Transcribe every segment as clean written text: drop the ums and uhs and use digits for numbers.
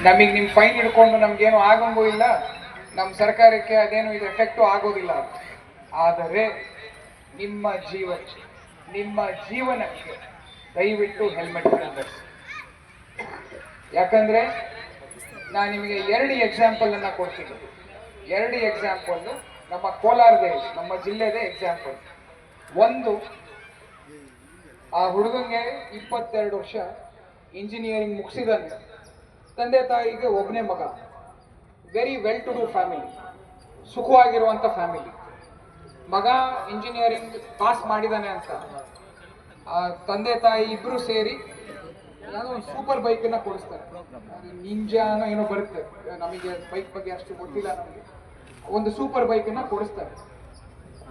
ನಮಗೆ ನಿಮ್ಮ ಫೈನ್ ಹಿಡ್ಕೊಂಡು ನಮ್ಗೇನು ಆಗಂಗೂ ಇಲ್ಲ, ನಮ್ಮ ಸರ್ಕಾರಕ್ಕೆ ಅದೇನು ಇದು ಎಫೆಕ್ಟು ಆಗೋದಿಲ್ಲ. ಆದರೆ ನಿಮ್ಮ ಜೀವನಕ್ಕೆ ದಯವಿಟ್ಟು ಹೆಲ್ಮೆಟ್ ಧರಿಸಿ. ಯಾಕಂದ್ರೆ ನಾನು ನಿಮಗೆ 2 ಎಕ್ಸಾಂಪಲ್ ಅನ್ನ ಕೊಡ್ತೀನಿ. 2 ಎಕ್ಸಾಂಪಲ್ ನಮ್ಮ ಕೋಲಾರದೇ, ನಮ್ಮ ಜಿಲ್ಲೆದೇ ಎಕ್ಸಾಂಪಲ್. ಒಂದು, ಆ ಹುಡುಗಂಗೆ 22 ವರ್ಷ, ಇಂಜಿನಿಯರಿಂಗ್ ಮುಗಿಸಿದಾನೆ, ತಂದೆ ತಾಯಿಗೆ ಒಬ್ಬನೇ ಮಗ, very well to do family, ಸುಖವಾಗಿರುವಂಥ ಫ್ಯಾಮಿಲಿ. ಮಗ ಇಂಜಿನಿಯರಿಂಗ್ ಪಾಸ್ ಮಾಡಿದಾನೆ ಅಂತ ತಂದೆ ತಾಯಿ ಇಬ್ರು ಸೇರಿ ಯಾವುದೋ ಒಂದು ಸೂಪರ್ ಬೈಕನ್ನು ಕೊಡಿಸ್ತಾರೆ. ನಿಂಜಾನೋ ಏನೋ ಬರುತ್ತೆ, ನಮಗೆ ಬೈಕ್ ಬಗ್ಗೆ ಅಷ್ಟು ಗೊತ್ತಿಲ್ಲ ನಮಗೆ. ಒಂದು ಸೂಪರ್ ಬೈಕನ್ನು ಕೊಡಿಸ್ತಾರೆ.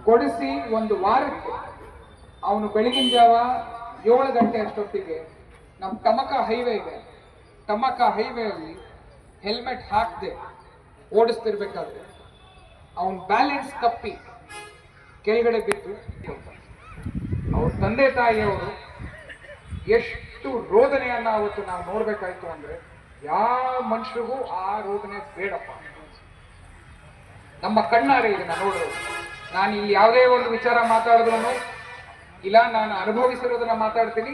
ಕೊಡಿಸಿ ಒಂದು ವಾರಕ್ಕೆ ಅವನು ಬೆಳಗಿನ ಜಾವ 7 ಗಂಟೆ ಅಷ್ಟೊತ್ತಿಗೆ ನಮ್ಮ ಟಮಕ ಹೈವೇ ಇದೆ, ಟಮಕ ಹೈವೇಯಲ್ಲಿ ಹೆಲ್ಮೆಟ್ ಹಾಕದೆ ಓಡಿಸ್ತಿರ್ಬೇಕಾದ್ರೆ ಅವನ ಬ್ಯಾಲೆನ್ಸ್ ತಪ್ಪಿ ಕೆಳಗಡೆ ಬಿದ್ದು ಅವ್ರ ತಂದೆ ತಾಯಿಯವರು ಎಷ್ಟು ರೋದನೆಯನ್ನ ಅವತ್ತು ನಾವು ನೋಡ್ಬೇಕಾಯ್ತು ಅಂದ್ರೆ, ಯಾವ ಮನುಷ್ಯರಿಗೂ ಆ ರೋದನೆ ಬೇಡಪ್ಪ. ನಮ್ಮ ಕಣ್ಣಾರೆ ಇದನ್ನ ನೋಡೋದು. ನಾನು ಇಲ್ಲಿ ಯಾವುದೇ ಒಂದು ವಿಚಾರ ಮಾತಾಡಿದ್ರು ಇಲ್ಲ ನಾನು ಅನುಭವಿಸಿರೋದನ್ನ ಮಾತಾಡ್ತೀನಿ,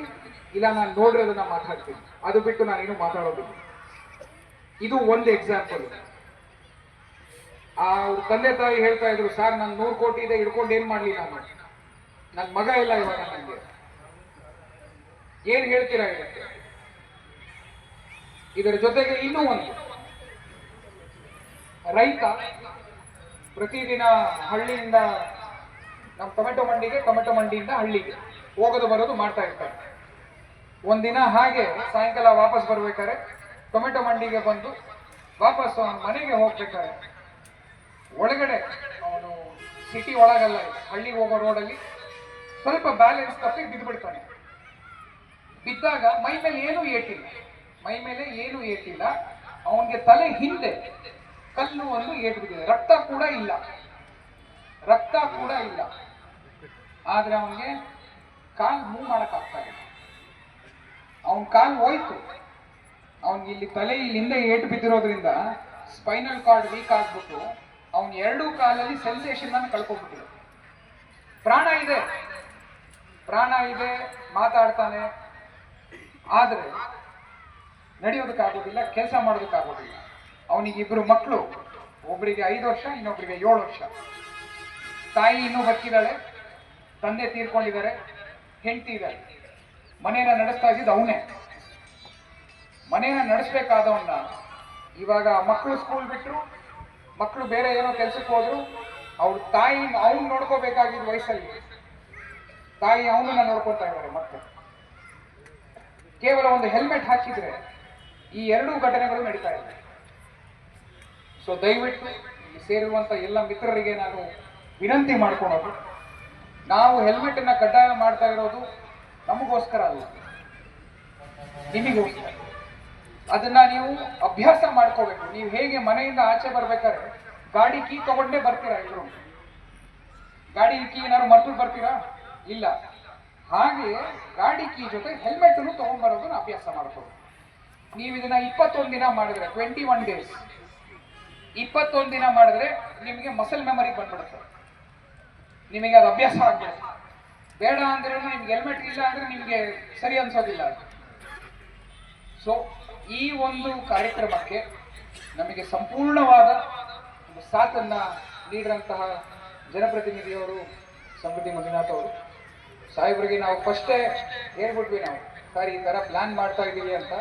ಇಲ್ಲ ನಾನು ನೋಡಿರೋದನ್ನ ಮಾತಾಡ್ತೀನಿ, ಅದು ಬಿಟ್ಟು ನಾನೇನು ಮಾತಾಡೋದಿಲ್ಲ. ಇದು ಒಂದು ಎಕ್ಸಾಂಪಲ್. ಅವ್ರ ತಂದೆ ತಾಯಿ ಹೇಳ್ತಾ ಇದ್ರು, ಸರ್ ನಾನು 100 ಕೋಟಿ ಇದೆ, ಹಿಡ್ಕೊಂಡು ಏನ್ ಮಾಡ್ಲಿ, ನಾನು ನನ್ನ ಮಗ ಇಲ್ಲ ಇವಾಗ, ನನಗೆ ಏನ್ ಹೇಳ್ತೀರಾ ಇದಕ್ಕೆ? ಇದರ ಜೊತೆಗೆ ಇನ್ನೂ ಒಂದು, ರೈತ ಪ್ರತಿದಿನ ಹಳ್ಳಿಯಿಂದ ನಮ್ಮ ಟೊಮೆಟೊ ಮಂಡಿಗೆ, ಟೊಮೆಟೊ ಮಂಡಿಯಿಂದ ಹಳ್ಳಿಗೆ ಹೋಗೋದು ಬರೋದು ಮಾಡ್ತಾ ಇರ್ತಾರೆ. ಒಂದಿನ ಹಾಗೆ ಸಾಯಂಕಾಲ ವಾಪಸ್ ಬರ್ಬೇಕಾದ್ರೆ ಟೊಮೆಟೊ ಮಂಡಿಗೆ ಬಂದು ವಾಪಸ್ ಅವನ ಮನೆಗೆ ಹೋಗ್ಬೇಕಾರೆ ಒಳಗಡೆ, ಅವನು ಸಿಟಿ ಒಳಗಲ್ಲ, ಹಳ್ಳಿಗೆ ಹೋಗೋ ರೋಡಲ್ಲಿ ಸ್ವಲ್ಪ ಬ್ಯಾಲೆನ್ಸ್ ತಪ್ಪಿ ಬಿದ್ದುಬಿಡ್ತಾನೆ. ಬಿದ್ದಾಗ ಮೈ ಮೇಲೆ ಏನೂ ಏಟಿಲ್ಲ, ಅವನಿಗೆ ತಲೆ ಹಿಂದೆ ಕಲ್ಲು ಒಂದು ಏಟು ಬಿದ್ದಿದೆ, ರಕ್ತ ಕೂಡ ಇಲ್ಲ. ಆದ್ರೆ ಅವನಿಗೆ ಕಾಲು ಮೂವ್ ಮಾಡಕ್ಕಾಗ್ತಾ ಇಲ್ಲ. ಅವನ ಕಾಲು ಹೋಯ್ತು, ಅವನಿಗೆ ಇಲ್ಲಿ ತಲೆ ಇಲ್ಲಿಂದ ಏಟು ಬಿದ್ದಿರೋದ್ರಿಂದ ಸ್ಪೈನಲ್ ಕಾರ್ಡ್ ವೀಕ್ ಆಗ್ಬಿಟ್ಟು ಅವನ 2 ಕಾಲಲ್ಲಿ ಸೆನ್ಸೇಷನ್ ಅನ್ನು ಕಳ್ಕೊಂಡ್ಬಿಟ್ಟಿದೆ. ಪ್ರಾಣ ಇದೆ, ಮಾತಾಡ್ತಾನೆ, ಆದ್ರೆ ನಡೆಯೋದಕ್ಕಾಗೋದಿಲ್ಲ, ಕೆಲಸ ಮಾಡೋದಕ್ಕಾಗೋದಿಲ್ಲ. ಅವನಿಗೆ 2 ಮಕ್ಕಳು, ಒಬ್ಬರಿಗೆ 5 ವರ್ಷ, ಇನ್ನೊಬ್ಬರಿಗೆ 7 ವರ್ಷ. ತಾಯಿ ಇನ್ನೂ ಬದುಕಿದ್ದಾಳೆ, ತಂದೆ ತೀರ್ಕೊಂಡಿದ್ದಾರೆ, ಹೆಂಡತಿ ಇದ್ದಾರೆ. ಮನೇನ ನಡೆಸ್ತಾ ಇದ್ದಿದ್ದು ಅವನೇ. ಮನೇನ ನಡೆಸ್ಬೇಕಾದವನ್ನ ಇವಾಗ ಮಕ್ಕಳು ಸ್ಕೂಲ್ ಬಿಟ್ಟರು, ಮಕ್ಕಳು ಬೇರೆ ಏನೋ ಕೆಲ್ಸಕ್ಕೆ ಹೋದ್ರು, ಅವ್ರ ತಾಯಿ ಅವ್ನು ನೋಡ್ಕೋಬೇಕಾಗಿದ್ದ ವಯಸ್ಸಲ್ಲಿ ತಾಯಿ ಅವನನ್ನ ನೋಡ್ಕೊತಾ ಇದ್ದಾರೆ ಮಕ್ಕಳು. ಕೇವಲ ಒಂದು ಹೆಲ್ಮೆಟ್ ಹಾಕಿದ್ರೆ ಈ 2 ಘಟನೆಗಳು ನಡೀತಾ ಇದೆ. ಸೊ ದಯವಿಟ್ಟು ಇಲ್ಲಿ ಸೇರಿರುವಂತ ಎಲ್ಲ ಮಿತ್ರರಿಗೆ ನಾನು ವಿನಂತಿ ಮಾಡ್ಕೊಳೋದು, ನಾವು ಹೆಲ್ಮೆಟ್ ಅನ್ನ ಕಡ್ಡಾಯ ಮಾಡ್ತಾ ಇರೋದು ನಮಗೋಸ್ಕರ ಅಲ್ಲ, ನಿಮಗೋಸ್ಕರ. ಅದನ್ನ ನೀವು ಅಭ್ಯಾಸ ಮಾಡ್ಕೋಬೇಕು. ನೀವು ಹೇಗೆ ಮನೆಯಿಂದ ಆಚೆ ಬರ್ಬೇಕಾದ್ರೆ ಗಾಡಿ ಕೀ ತಗೊಂಡೇ ಬರ್ತೀರಾ? ಇದ್ರು ಗಾಡಿ ಕೀ ಏನಾದ್ರು ಮರ್ತು ಬರ್ತೀರಾ? ಇಲ್ಲ. ಹಾಗೆ ಗಾಡಿ ಕೀ ಜೊತೆ ಹೆಲ್ಮೆಟ್ ಅನ್ನು ತಗೊಂಡ್ಬರೋದನ್ನ ಅಭ್ಯಾಸ ಮಾಡ್ಕೋಬೇಕು. ನೀವು ಇದನ್ನ 21 ದಿನ ಮಾಡಿದ್ರೆ, 21 ಡೇಸ್ 21 ದಿನ ಮಾಡಿದ್ರೆ ನಿಮಗೆ ಮಸಲ್ ಮೆಮರಿ ಬಂದ್ಬಿಡುತ್ತೆ, ನಿಮಗೆ ಅದು ಅಭ್ಯಾಸ ಆಗ್ಬಿಡುತ್ತೆ. ಬೇಡ ಅಂದ್ರೆ ನಿಮ್ಗೆ ಹೆಲ್ಮೆಟ್ ಇಲ್ಲ ಅಂದ್ರೆ ನಿಮ್ಗೆ ಸರಿ ಅನ್ಸೋದಿಲ್ಲ. ಸೊ ಈ ಒಂದು ಕಾರ್ಯಕ್ರಮಕ್ಕೆ ನಮಗೆ ಸಂಪೂರ್ಣವಾದ ಒಂದು ಸಾಥನ್ನ ನೀಡಿದಂತಹ ಜನಪ್ರತಿನಿಧಿಯವರು ಸಮೃದ್ಧಿ ಮಂಜುನಾಥ್ ಅವರು, ಸಾಹೇಬರಿಗೆ ನಾವು ಫಸ್ಟೇ ಹೇಳ್ಬಿಟ್ವಿ, ನಾವು ಸರ್ ಈ ತರ ಪ್ಲಾನ್ ಮಾಡ್ತಾ ಇದ್ದೀವಿ ಅಂತ.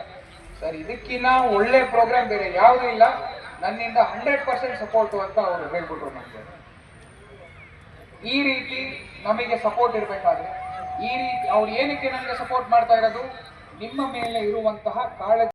ಸರ್ ಇದಕ್ಕಿನ್ನ ಒಳ್ಳೆ ಪ್ರೋಗ್ರಾಮ್ ಬೇರೆ ಯಾವುದೂ ಇಲ್ಲ, ನನ್ನಿಂದ 100% ಸಪೋರ್ಟು ಅಂತ ಅವರು ಹೇಳ್ಬಿಟ್ರು ನಮಗೆ. ಈ ರೀತಿ ನಮಗೆ ಸಪೋರ್ಟ್ ಇರಬೇಕಾದ್ರೆ, ಈ ರೀತಿ ಅವ್ರು ಏನಕ್ಕೆ ನನಗೆ ಸಪೋರ್ಟ್ ಮಾಡ್ತಾ ಇರೋದು, ನಿಮ್ಮ ಮೇಲೆ ಇರುವಂತಹ ಕಾಳಜಿ.